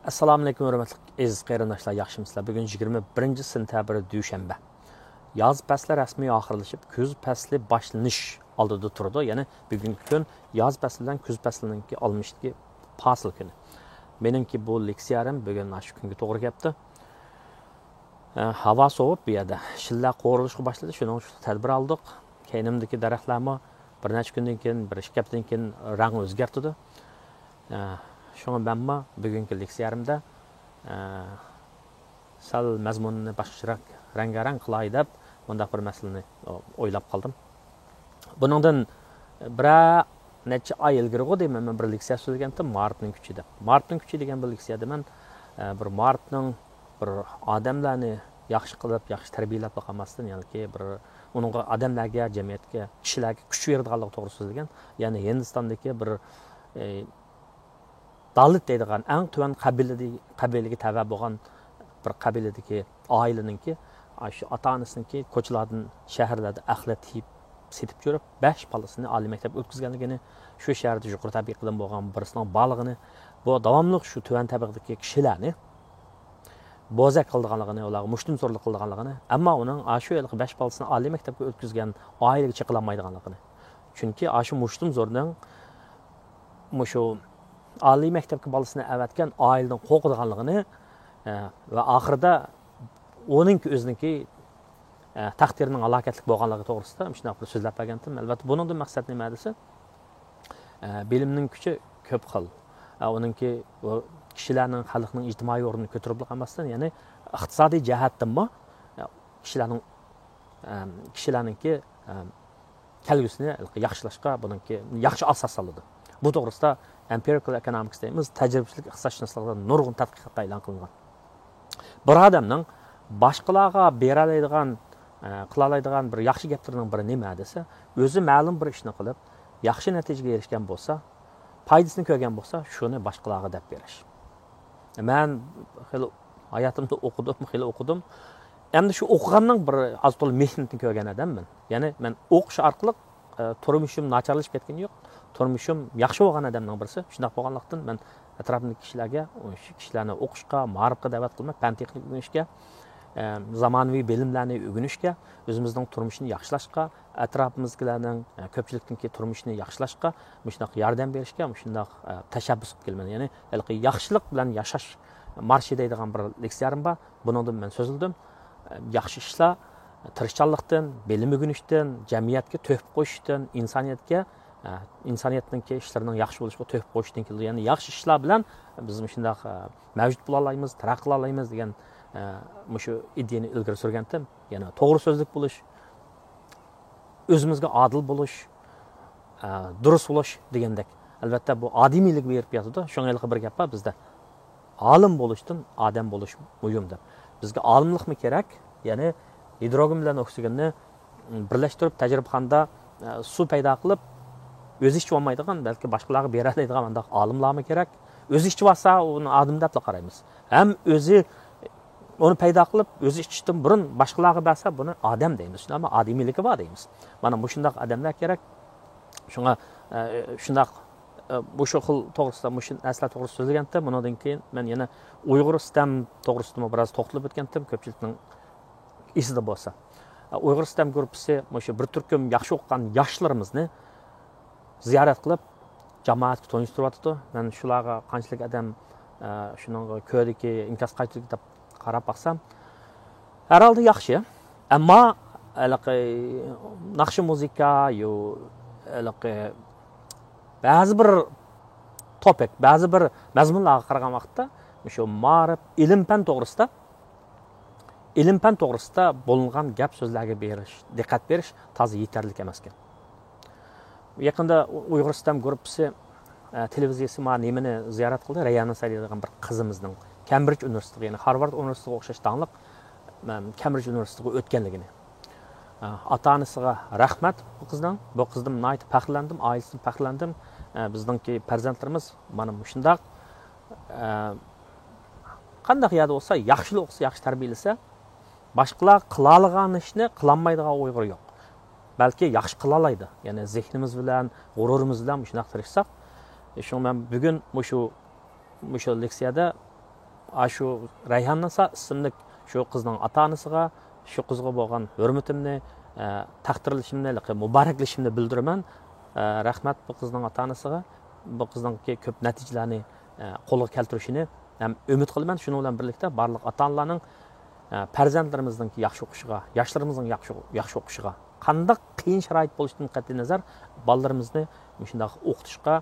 Assalomu alaykum hurmatli aziz qarindoshlar, yaxshimisizlar? Bugun 21-sentabr dushanba. Yoz fasli rasmiy oxirlashib, kuz fasli boshlanish oldida turdi. Ya'ni bugungi kun yoz faslidan kuz faslininki olmishdagi fasl kuni. Meningki bu leksiyarim bugun shu kunga to'g'ri kelibdi. Havo sovib bu yerda. Shilla qo'rilishga boshladi. Shuning uchun tadbir oldik. Keynimdagi daraxtlarmi bir necha kundan keyin, bir ikki haftadan keyin rang o'zgartirdi. Şuna benma bugünkü leksiyarimda sal mazmunini boshqacharoq rangarang qilay deb bunday bir masalani o'ylab qoldim. Buningdan bir necha oy ilgari deyman, men bir leksiya so'zlagandim Martning kuchi deb. Martning kuchi degan bir leksiyada men bir Martning bir odamlarni yaxshi qilib, yaxshi tarbiyalab boqmasdan, ya'ni bir uningga odamlarga, jamiyatga, kishilarga kuch beradiganligi to'g'risida so'zlagan. Ya'ni Hindistondagi bir Dalit deydigan eng tuvan qabilaga tava bo'lgan bir qabiladagi oilaninki shu ota-onasiniki ko'chalardan, shaharlarda axlat yeb setib yurib, 5 bolasini oliy maktabga o'tkazganligini, shu shaharda yuqori tabiiy qilim bo'lgan birisining balig'ini, bu davomli shu tuvan tabaqadagi kishilarni bo'zak qilganligini, ularga mushtumzo'rlik qilganligini, ammo uning shu 5 bolasini oliy maktabga o'tkazgan oilaga chiqilmaydiganligini. Chunki shu mushtumzo'rning shu oliy maktabga bolasini avatgan oiladan qo'rqadiganligini va oxirida uninki o'ziniki taqdirining halokatli bo'lganligi to'g'risida shunday bir so'zlab bergandim. Albatta buningdan maqsad nima desa, bilimning kuchi ko'p xil. Uninki kishilarning, xalqning ijtimoiy o'rnini ko'tarib olmasdan, ya'ni iqtisodiy jihatdanmi kishilarningki kelgusini yaxshilashga buningki yaxshi asos soladi. Bu to'g'risida empirical economics deymiz, tajribachilik iqtisodshunoslikda nurg'un tadqiqotlar e'lon qilingan. Bir odamning boshqalarga bera oladigan, qila oladigan bir yaxshi gaplarining biri nima desa, o'zi ma'lum bir ishni qilib, yaxshi natijaga erishgan bo'lsa, foydasini ko'rgan bo'lsa, shuni boshqalarga deb berish. Men xil hayotimda o'qidim. Endi shu o'qiganning bir azto'l mehnatini ko'rgan odamman. Ya'ni men o'qish orqali turmushim nacharlashib ketgani yo'q. Turmushim yaxshi bo'lgan odamning birisi. Shunday bo'lganlikdan men atrofimdagi kishilarga, o'sha kishilarni o'qishga, ma'rifatga da'vat qilib, fan texnik o'rganishga, zamonaviy bilimlarni o'rganishga, o'zimizning turmushini yaxshilashga, atrofimizdagilarning ko'pchilikning turmushini yaxshilashga, shunday yordam berishga, shunday tashabbus qilib kelman. Ya'ni yaxshilik bilan yashash marshi deydigan bir leksiyarim bor. Buningdan men so'zildim. Yaxshi ishlar tirishchanlikdan, bilim o'rganishdan, jamiyatga to'hfa qo'shishdan, insoniyatning ishlarining yaxshi bo'lishiga to'hfa qo'shishdan keldi. Ya'ni yaxshi ishlar bilan biz shunday mavjud bo'la olamiz, taraqqiy qila olamiz degan shu ideyani ilgari surgandim. Ya'ni to'g'ri so'zlik bo'lish, o'zimizga adil bo'lish, durust bo'lish degandek. Albatta bu odimiylik berib yotadi. Shunga bir gap bor bizda. Olim bo'lishdan odam bo'lish muhim deb. Bizga olimlikmi kerak? Ya'ni hidrogen bilan oksigenni birlashtirib tajribaxonada suv paydo qilib o'zi ichib olmaydigan, balki boshqalarga beradigan bunday olimlarmi kerak? O'zi ichib olsa, uni odim deb qaraymiz. Ham o'zi uni paydo qilib, o'zi ichishdan burun boshqalarga bersa, buni odam deymiz. Ammo odimiyligi bor deymiz. Mana bu shunday odamlar kerak. Shunga shunday bu shu xil to'g'risida, bu asla to'g'risida so'zlagandim. Bundan keyin men yana Uyg'ur sistem to'g'risida biroz to'xtalib o'tgandim, ko'pchilikning esida bo'lsa. Uyg'ur sistem guruhi shu bir turkum yaxshi o'qigan yoshlarimizni ziyorat qilib, jamoatga tanishtiryapti. Men shularga qanchalik odam shuning ko'rdiki, inkas qaytlik deb qarab baqsam, herhalde yaxshi. Ammo naqshi muzika yo ba'zi bir topik, ba'zi bir mazmunlarga qaragan vaqtda shu ma'rif, ilm-fan to'g'risida bo'lingan gap so'zlarga diqqat berish toza yetarli emas ekan. Yaqinda Uyg'ur sistem guruhi televiziyasi nimani ziyorat qildi. Rayana saylaydigan bir qizimizning Cambridge universitetiga, ya'ni Harvard universitetiga o'xshash tanliq Cambridge universitetiga o'tganligini. Ota-onasiga rahmat bu qizdan. Bu qizdan nayt faxrlandim, oilasidan faxrlandim. Bizningki farzandlarimiz mana shunday qanday yerda bo'lsa, yaxshi o'qisa, yaxshi tarbiyalasa, boshqalar qila olgan ishni qilolmaydigan Uyg'ur yo'q. Balki yaxshi qila oladi. Ya'ni zehnimiz bilan, g'ururimiz bilan shunday tirishsak, shu men bugun shu leksiyada shu Rayhan Nisa ismli shu qizning ota-onasiga, shu qizga bo'lgan hurmatimni, taqdirlashimni, muboraklashimni bildiraman. Rahmat bu qizning ota-onasiga, bu qizning ko'p natijalarni qo'lga keltirishini ham umid qilaman. Shuning bilan birlikda barliq ota-onalarning farzandlarimizning yaxshi o'qishiga, yoshlarimizning yaxshi o'qishiga, qanday qiyin sharoit bo'lishidan qat'iy nazar bolalarimizni shunday o'qitishga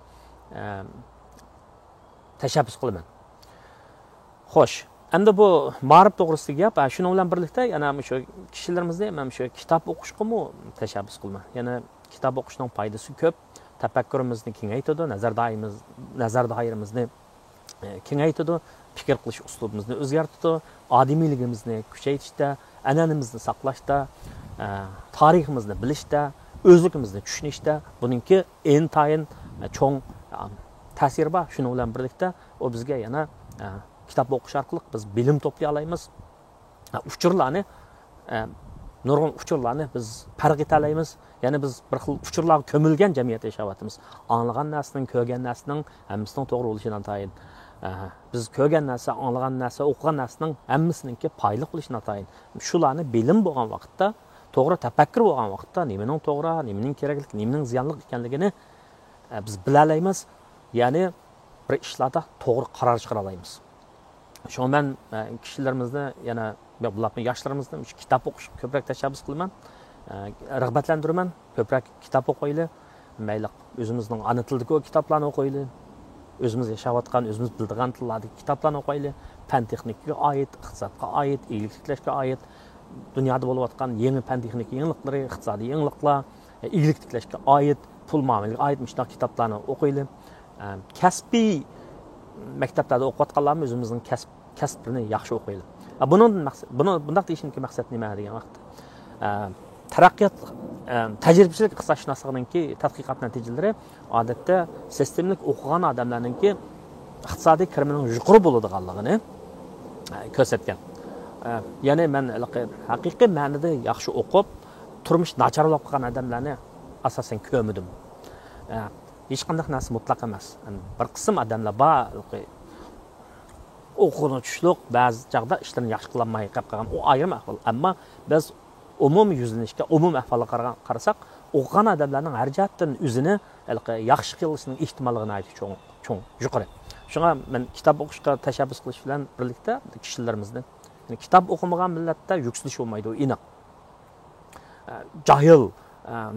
tashabbus qilaman. Xo'sh, endi bu ma'rif to'g'risidagi gap, shuning bilan birlikda yana shu kishilarimizni ham shu kitob o'qishga tashabbus qilaman. Yana kitob o'qishning foydasi ko'p, tafakkurimizni kengaytiradi, nazar doiramizni kengaytiradi, fikr qilish uslubimizni o'zgartiradi, odimiyligimizni kuchaytirishda, an'anamizni saqlashda, tariximizni bilishda, o'zligimizni tushunishda buningki intayin cho'ng ta'siri bor. Shuning bilan birlikda u bizga yana kitob o'qish orqali biz bilim to'play olamiz. Uchurlarni, nurg'un uchurlarni biz farq eta olamiz. Ya'ni biz bir xil uchurlarga ko'milgan jamiyatda yashayapmiz. Anglagan narsaning, ko'rgan narsaning hammasining to'g'ri bo'lishidan tayin. Biz ko'rgan narsa, anglagan narsa, o'qigan narsaning hammasininki foydali bo'lishidan tayin. Shularni bilim bo'lgan vaqtda, to'g'ri tafakkur bo'lgan vaqtda nimaning to'g'ri, nimaning kerakli, nimaning ziyonli ekanligini biz bila olamiz. Ya'ni bir ishlarda to'g'ri qaror chiqara olamiz. Shu men kishilarimizni yana bularni yoshlarimizni kitob o'qish ko'proq tashabbus qilaman. Rag'batlantiraman. Ko'proq kitob o'qiylik. Mayli o'zimizning ona tilidagi kitoblarni o'qiylik. O'zimiz yashayotgan, o'zimiz biladigan tillardagi kitoblarni o'qiylik. Fan texnikaga oid, iqtisodga oid, iyilik tiklashga oid, dunyoda bo'layotgan yangi fan texnika yangiliklari, iqtisodiy yangiliklar, iyilik tiklashga oid, pul muomalaga oid shunday kitoblarni o'qiylik. Kasbiy maktablarda o'qiyotganlarimiz o'zimizning kasbini yaxshi o'qiylik. Bunday deyishimki maqsad nima degan vaqtda taraqqiyot tajribachilik iqtisodshunosligininki tadqiqot natijalari odatda sistemlik o'qigan odamlarningki iqtisodiy kirimining yuqori bo'ladiganligini ko'rsatgan. Ya'ni men haqiqiy ma'noda yaxshi o'qib, turmush nacharlab qolgan odamlarni asosan ko'rmadim. Hech qanday narsa mutlaq emas. Bir qism odamlar bor, o'quvni tushliq, ba'zi chaqda ishlarni yaxshi qilolmay qolgan, u ayrim ahvol. Ammo biz umumiy yuzlanishga, umumiy ahvolga qarasak, o'qigan odamlarning har jihatdan o'zini yaxshi qilishining ehtimolligini aytish cho'ng yuqori. Shunga men kitob o'qishga tashabbus qilish bilan birlikda kishilarimizni, kitob o'qimagan millatda yuksalish bo'lmaydi, u aniq. Jahil,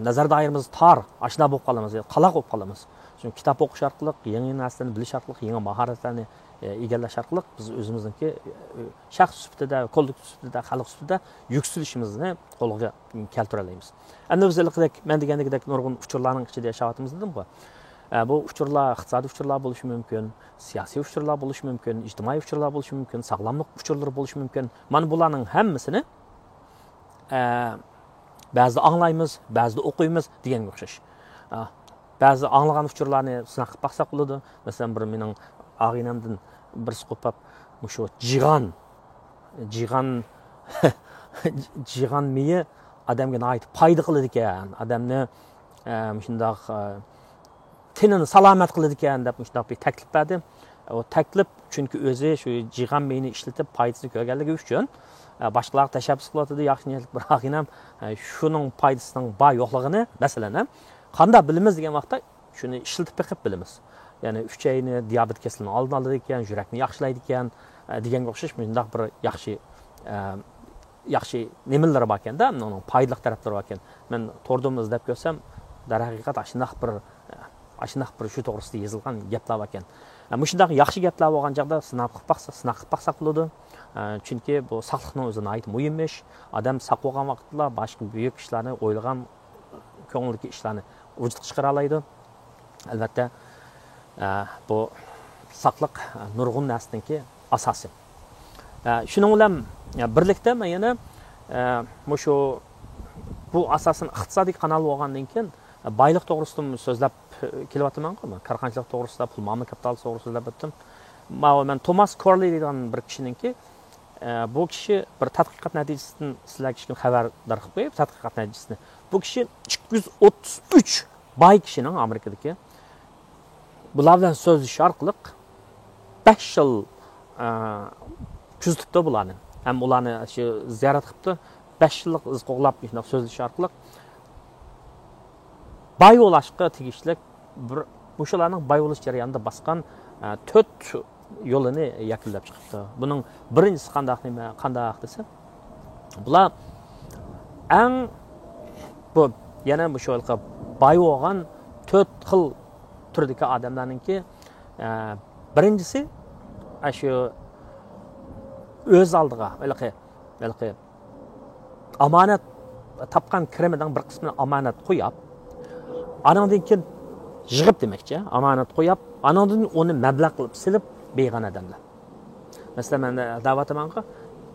nazar doiramiz tor, ashna bo'lib qolamiz, qaloq bo'lib qolamiz. Chunki kitob o'qish orqali, yangi narsalarni bilish orqali, yangi mahoratlarni egallash orqali biz o'zimizniki shaxs sifatida, kollektiv sifatida, xalq sifatida yuksalishimizni qo'lga keltira olamiz. Endi o'zligidek, men degandek nurg'un uchurlarning ichida yashayapmiz dedim-ku. Bu uchurlar iqtisodiy uchurlar bo'lishi mumkin, siyosiy uchurlar bo'lishi mumkin, ijtimoiy uchurlar bo'lishi mumkin, sog'lomlik uchurlari bo'lishi mumkin. Mana bularning hammasini ba'zida anglaymiz, ba'zida o'qiymiz deganga o'xshash. Ba'zi anglagan uchurlarni sinab baqsaq bo'ladi. Masalan, bir mening og'inamdan bir suhbat shu jig'an miyi odamga nihoyat foyda qiladi ekan, odamni shundoq tenini salomat qiladi ekan deb shundoq bir taklif berdi. O taklif chunki o'zi shu jig'an miyini ishlatib foydasini ko'rganligi uchun boshqalar tashabbus qiladi, yaxshi niyatli bir og'inam shuning foydasining bor yo'qligini, masalan, qanday bilamiz degan vaqtda shuni ishlatib beqib bilamiz. Ya'ni uchayni diabet kasalligini oldini oladi ekan, yurakni yaxshilaydi ekan deganga o'xshash shunday bir yaxshi nimalar bor ekanda, uning foydali taraflari bor ekan. Men to'rdim izlab ko'rsam, darhaqiqat shunday bir shu to'g'risida yozilgan gaplar bor ekan. Shunday yaxshi gaplar bo'lgan joyda sinab qilib baqsaq bo'ladi. Chunki bu sog'liqning o'zini ayt muhim ish. Odam saq bo'lgan vaqtda boshqa buyuk ishlarni o'ylagan, ko'ngilli ishlarni vujudga chiqara oladi. Albatta, bu saqliq nurg'un narsaningki asosi. Shuning bilan birlikda men yana shu bu asosan iqtisodiy kanal bo'lgandan keyin boylik to'g'risida so'zlab kelyapman-ku. Qarqanchilik to'g'risida, pul muomala kapitali to'g'risida so'zlab o'tdim. Men Thomas Corley degan bir kishiningki bu kishi bir tadqiqot natijasini sizlarga hech kim xabardor qilib qo'yib, tadqiqot natijasini. Bu kishi 233 boy kishining Amerikadagi bular bilan so'zlashish orqali 5 yil kuzatibdi bularni. Ham ularni shu ziyorat qilibdi. 5 yillik iz qo'g'lab so'zlash orqali boy bo'lishga tegishli bir o'shalarning boy bo'lish jarayonida bosgan 4 yo'lini yakunlab chiqibdi. Buning birinchisi qanday desa, bular eng bu yana bu sho'lqa boy bo'lgan 4 xil turdagi odamlarningki birinchisi shu o'z oldiga balki amonat topgan kirimidan bir qismini amonat qo'yib, anandan keyin yig'ib demakchi, amonat qo'yib, anandan uni mablag' qilib silib beyg'an odamlar. Masalan, men da'vatamanqa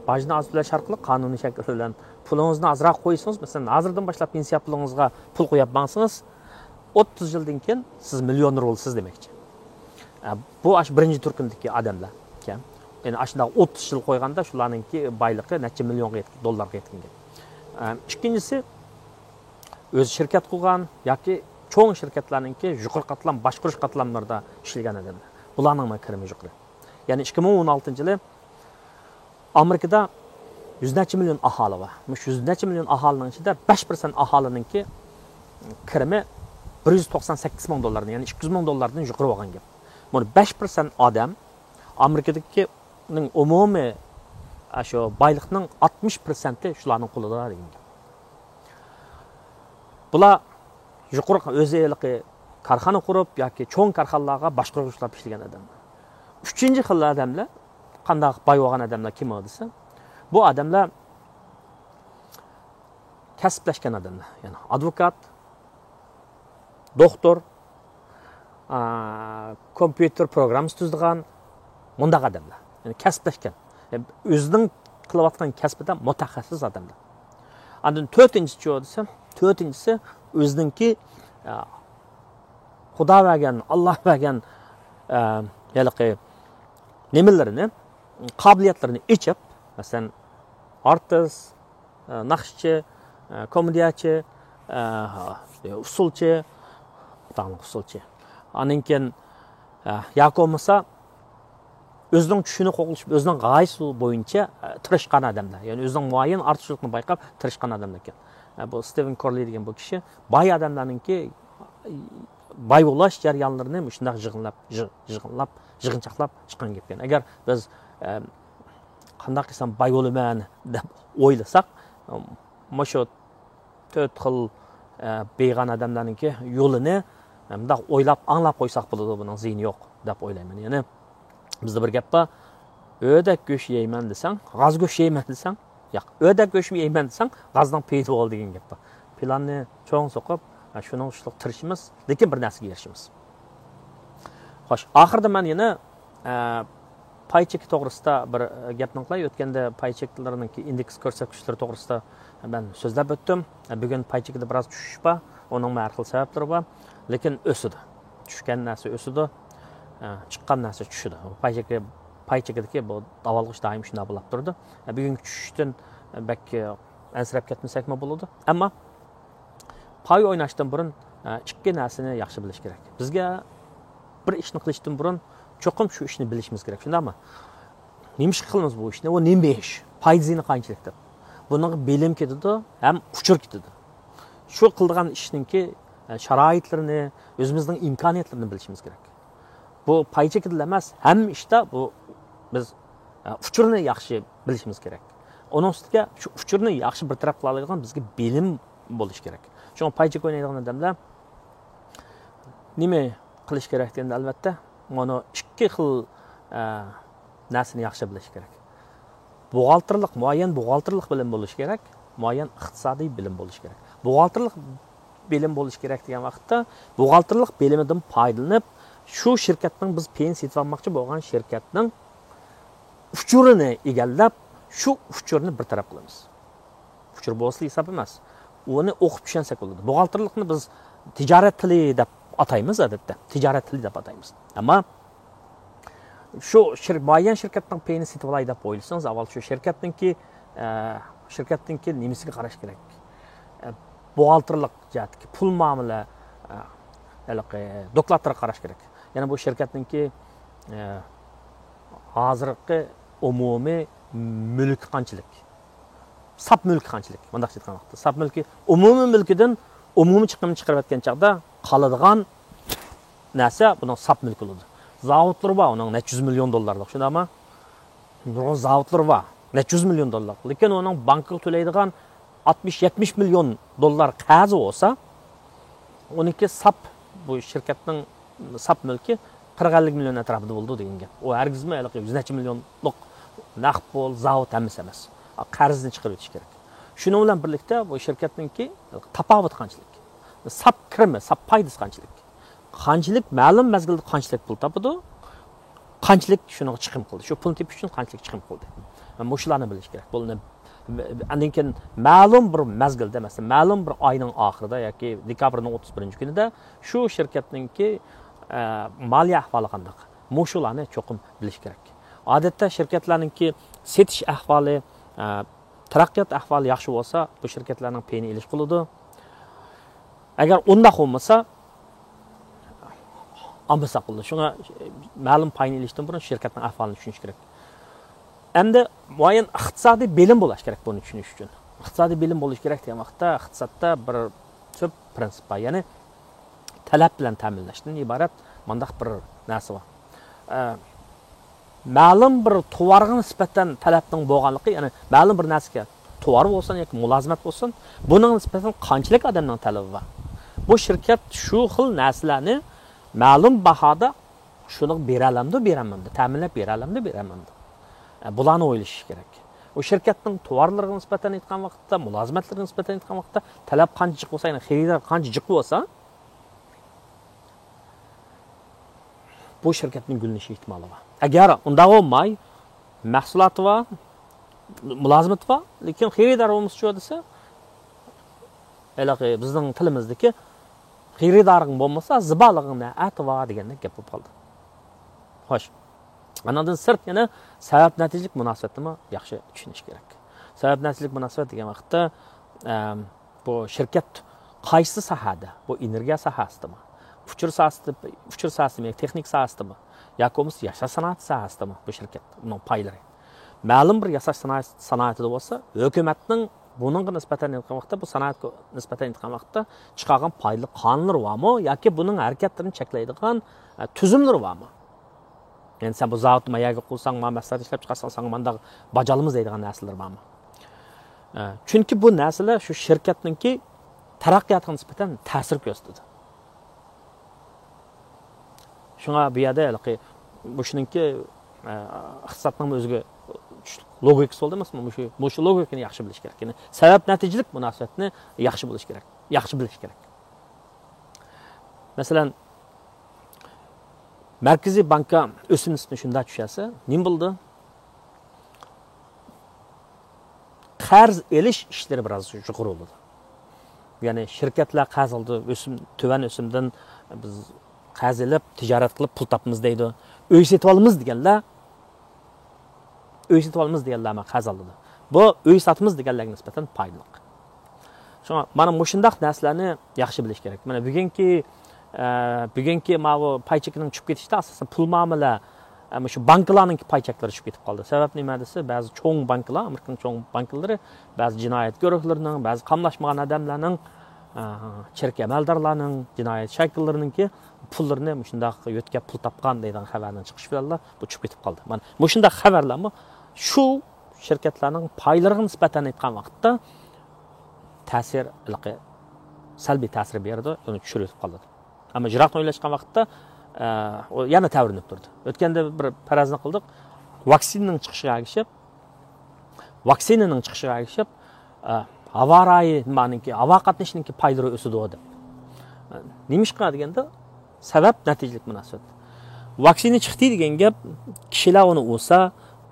bajni azlash orqali qonuniy shakl bilan pulingizni azroq qo'ysangiz, masalan, hozirdan boshlab pensiya pulingizga pul qo'yib bansangiz, 30 yildan keyin siz millioner bo'lasiz demakchi. Bu birinchi turkundagi odamlar ekan. Ya'ni ashunda 30 yil qo'yganda shularningki boyligi necha millionga dollarga yetgan. Ikkinchisi o'z shirkat qurgan yoki cho'ng shirkatlarningki yuqori qatlam boshqarish qatlamlarida ishlagan odamlar. Bularning kirimi yuqori. Ya'ni 2016-yili Amerikada 100 necha million aholi bor. Mush 100 necha million aholining ichida 5% aholininki kirimi 198 ming dollardan, ya'ni 200 ming dollardan yuqori bo'lgan gap. Buni 5% odam Amerikadagi umumiy shu boylikning 60%i shularning qo'lida degan gap. Bular yuqori o'ziyliqi korxona qurib yoki cho'ng korxonalarga boshqaruvchilar ishlagan odamlar. Uchinchi xil odamlar, qanday boy bo'lgan odamlar kim desa, bu odamlar kasblashgan odamlar, ya'ni advokat, doktor, kompyuter programmasi tuzgan mundaq odamlar. Ya'ni kasblashgan. O'zining qilayotgan kasbidan mutaxassis odamlar. Andan to'rtinchisi o'ziningki Xudo bergan, Alloh bergan ya'ni nimalarni, qobiliyatlarini ichib, masalan, artist, naqshchi, komediyachi, usulchi, Anan keyin yoki bo'lmasa o'zining tushini qo'g'ilish, o'zining g'oyasi bo'yicha tirishgan odamlar. Ya'ni o'zining muayyan ortiqchilikni bayqab tirishgan odamlar ekan. Bu Steven Corley degan bu kishi boy odamlarningki boy bo'lish jarayonlarini shunday yig'inchaqlab chiqqan gap ekan. Agar biz qanday qilsam boy bo'laman deb o'ylasak, shu 4 xil beyg'an odamlarningki yo'lini bunday o'ylab, anglab qo'ysak bo'ladi, buning ziyni yo'q deb o'ylayman. Ya'ni bizda bir gap bor. O'dak go'sht yeyman desang, g'oz go'sht yeyman desang, yo'q. O'dak go'sht yeyman desang, g'ozdan peyda bo'ldi degan gap bor. Planni cho'ng so'qib, shuni ushliq tirishimiz, lekin bir narsaga erishimiz. Xo'sh, oxirida men yana paychek to'g'risida bir gapni qilay. O'tganda paycheklarining indeks ko'rsatkichlari to'g'risida men so'zlab o'tdim. Bugun paychekda biroz tushish bor. Uning har xil sabablari bor, lekin o'sidi. Tushgan narsa o'sidi, chiqqan narsa tushdi. Paychekdagi bu davolg'ish doim shunday bo'lib turdi. Bugungi tushishdan balki ansirab ketmasakmi bo'ladi. Ammo pay o'ynashdan burun ikki narsani yaxshi bilish kerak. Bizga bir ishni qilishdan burun cho'qim shu ishni bilishimiz kerak. Shundaymi? Nima ish qilamiz bu ishni? U nima ish? Payzini qanchalik deb. Buning bilim ketadi, ham uchur ketadi. Shu qilgan ishningki sharoitlarini, o'zimizning imkoniyatlarini bilishimiz kerak. Bu paychekda emas, hamma ishda bu biz uchurni yaxshi bilishimiz kerak. Uning ustiga shu uchurni yaxshi bir taraf qila oladigan bizga bilim bo'lish kerak. Chunki paychek o'ynaydigan odamlar nima qilish kerak deganda albatta mana ikki xil narsani yaxshi bilish kerak. Muayyan buxgalterlik bilim bo'lish kerak, muayyan iqtisodiy bilim bo'lish kerak. Buxgalterlik bilim bo'lish kerak degan vaqtda buxgalterlik bilimidan foydalanib shu shirkatning biz pensiya etmoqchi bo'lgan shirkatning uchurini egallab, shu uchurni bir taraf qilamiz. Uchur bo'lsa hisob emas. Uni o'qib tushunsak bo'ladi. Buxgalterlikni biz tijorat tili deb ataymiz odatda. Tijorat tili deb ataymiz. Ammo shu muayyan shirkatning pensiya etolay deb o'ylasangiz, avval shu shirkatninki nimasiga qarash kerak? Buxgalterlik jihatiga, pul muomala, dokladlarga qarash kerak. Yana bu shirkatninki hozirgi umumiy mulk qanchalik? Sap mulk qanchalik? Bundaq aytgan vaqtda sap mulki umumiy mulkidan umumiy chiqimni chiqarib aytgan chaqda qoladigan narsa buning sap mulk bo'ladi. Zavodlar bor, uning necha 100 million dollarlik, shundaymi? Nurg'un zavodlar bor, necha 100 million dollar. Lekin uning bankka to'laydigan 60-70 million dollar qarzi bo'lsa, uniki sap bu shirkatning sap mulki 40 million atrofida bo'ldi degan gap. U hargizmi 100 necha millionlik naqd pul, zavod emas. Qarzni chiqarib o'tish kerak. Shuning bilan birlikda bu shirkatningki tafovut qanchalik? Sap kirimi, sap foydasi qanchalik? Qanchalik ma'lum mezgilda qanchalik pul topadi? Qanchalik shuni chiqim qildi? Shu pul tepish uchun qanchalik chiqim qildi? Mana shularni bilish kerak. Buni andan keyin ma'lum bir mezgilda, masalan, ma'lum bir oyning oxirida yoki dekabrning 31-kunida shu shirkatningki moliya ahvoli qanday? Mushularni cho'qim bilish kerak. Odatda shirkatlarningki setish ahvoli, taraqqiyot ahvoli yaxshi bo'lsa, bu shirkatlarning payini elish qiladi. Agar undaq bo'lmasa, ambasa qildi. Shunga ma'lum payini elishdan burun shirkatning ahvolini tushunish kerak. Endi muayyan iqtisodiy bilim bo'lish kerak buni tushunish uchun. Iqtisodiy bilim bo'lish kerak degan vaqtda iqtisodda bir ko'p prinsip bor. Ya'ni talab bilan ta'minlashdan iborat mundaq bir narsa bor. Ma'lum bir tovarga nisbatan talabning bo'lganligi, ya'ni ma'lum bir narsaga tovar bo'lsin yoki mulozimat bo'lsin, buning nisbatan qanchalik odamning talabi bor. Bu shirkat shu xil narsalarni ma'lum bahoda shuni beralamdi, beramandi, ta'minlab beralamdi, beramandi. Bularni o'ylash kerak. O shirkatning tovarlariga nisbatan aytgan vaqtda, mulozimatlarga nisbatan aytgan vaqtda talab qancha jiq bo'lsa, ya'ni xaridor qancha jiq bo'lsa, bu shirkatning gullanish ehtimoli bor. Agar unda bo'lmay, mahsuloti va mulozimati va lekin xaridor bo'lmasa shu desa, aloqa bizning tilimizdagi xaridoring bo'lmasa, zibolig'ingni atva degandek gap bo'lib qoldi. Xo'sh. Anadan sirt yana sabab natijalik munosabatni yaxshi tushunish kerak. Sabab natijalik munosabat degan vaqtda bu shirkat qaysi sohada, bu energiya sohasidami, uchur sohasidami, texnik sohasidami, yoki bo'lmasa yashash sanoati sohasidami bu shirkat uning paylari. Ma'lum bir yashash sanoatida bo'lsa, hukumatning buningga nisbatan aytgan vaqtda, bu sanoatga nisbatan aytgan vaqtda chiqargan payli qonunlar bormi yoki buning harakatlarini cheklaydigan tuzumlar bormi? Yani sen bu zavod mayaga qo'ysang, mahsulot ishlab chiqarsang, manda bajalimiz deydigan narsalar bormi? Chunki bu narsalar shu shirkatningki taraqqiyotiga nisbatan ta'sir ko'rsatadi. Shunga bu yerda bu shuningki iqtisodning o'ziga logikasi bo'ldi emasmi? Shu logikani yaxshi bilish kerak. Ya'ni sabab natijalik munosabatni yaxshi bilish kerak. Yaxshi bilish kerak. Masalan, Markaziy bankka o'sim nisbati shunday tushasa, nima bo'ldi? Qarz elish ishlari biroz yuqori bo'ldi. Ya'ni shirkatlar qarz oldi, tuvan o'simdan biz qarz elib, tijorat qilib pul topamiz deydi. Uy sotib olamiz deganlar, qarz oldi. Bu uy sotamiz deganlarga nisbatan foydali. Shunga mana shundaq narsalarni yaxshi bilish kerak. Mana bugungi mana paychekning tushib ketishda asosan pul muomala shu banklarning paycheklari tushib ketib qoldi. Sabab nima desa, ba'zi cho'ng banklar, Amerikaning cho'ng banklari, ba'zi jinoyat guruhlarining, ba'zi qamlashmagan odamlarning, chirki amaldorlarning, jinoyat shakllarininki pullarini shundaq yo'tkab pul topgan degan xabardan chiqish bilan bu tushib ketib qoldi. Mana shundaq xabarlarmi shu shirkatlarning paylariga nisbatan aytgan vaqtda ta'sir salbiy ta'sir berdi, uni tushirib qoldi. Ama jiroqni o'ylashgan vaqtda yana tavrinib turdi. O'tganda bir farazni qildik. Vaksinaning chiqishiga ergishib, avariya nimaniki, havo qatnashishiningki paylari o'sdi deb. Nimishqa deganda sabab natijalik munosabat. Vaksina chiqdi degan gap, kishilar uni o'sa,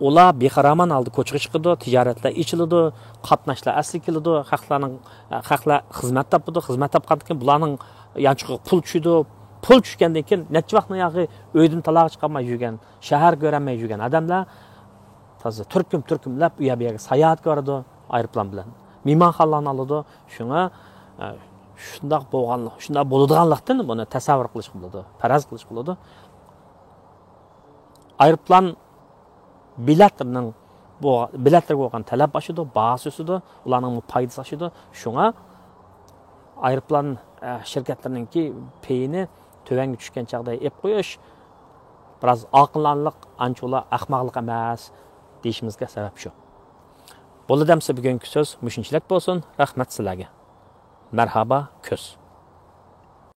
ular bexaraman oldi ko'chaga chiqadi, tijoratlar ichiladi, qatnashlar asli keladi, xalqlar xizmat topadi, xizmat topgandan keyin bularning yanchiqqa pul tushdi. Pul tushgandan keyin necha vaqtni yog'i uydan taloq chiqarmay yurgan, shahar ko'rmay yurgan odamlar toza turkumlab u yerga sayohat qiladi aeroplan bilan. Mehmonxonalarni oladi. Shunga shundoq bo'ladiganlikdan buni tasavvur qilish bo'ladi, faraz qilish bo'ladi. Aeroplan biletlerinin bu biletlerge bo'lgan talab oshadi, bahası o'sadi, ularning foydasi oshadi. Shunga aeroplan şirketlerinki peyini tövenge tushgan chaqda ep qo'yish biraz aqllanliq, anchola ahmoqlik emas deyishimizga sabab shu. Bo'ldi demsa bugungi so'z mushunchalik bo'lsin. Rahmat sizlarga. Merhaba, köz.